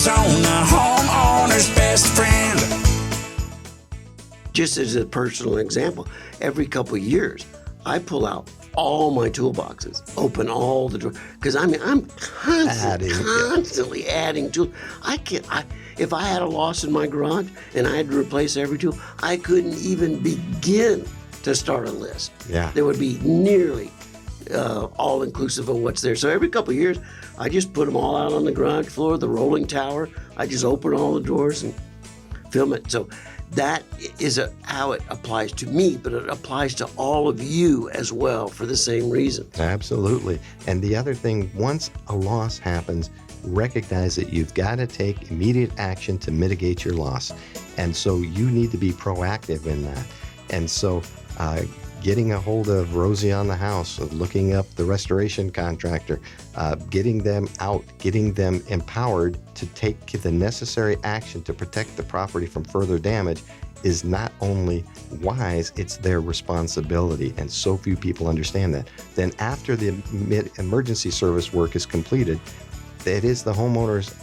Arizona, homeowner's best friend. Just as a personal example, every couple of years, I pull out all my toolboxes, open all the drawers, because I'm constantly adding tools. If I had a loss in my garage and I had to replace every tool, I couldn't even begin to start a list. Yeah. There would be nearly all inclusive of what's there. So every couple of years, I just put them all out on the garage floor, the rolling tower. I just open all the drawers and film it. So that is how it applies to me, but it applies to all of you as well for the same reason. Absolutely. And the other thing, once a loss happens, recognize that you've got to take immediate action to mitigate your loss. And so you need to be proactive in that. And so getting a hold of Rosie on the House, looking up the restoration contractor, getting them out, getting them empowered to take the necessary action to protect the property from further damage is not only wise, it's their responsibility. And so few people understand that. Then after the emergency service work is completed, it is the homeowner's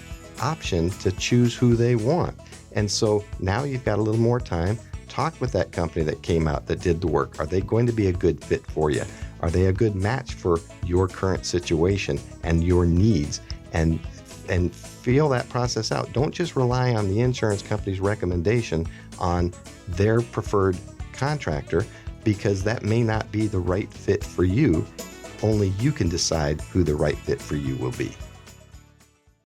option to choose who they want. And so now you've got a little more time. Talk with that company that came out that did the work. Are they going to be a good fit for you? Are they a good match for your current situation and your needs? And feel that process out. Don't just rely on the insurance company's recommendation on their preferred contractor, because that may not be the right fit for you. Only you can decide who the right fit for you will be.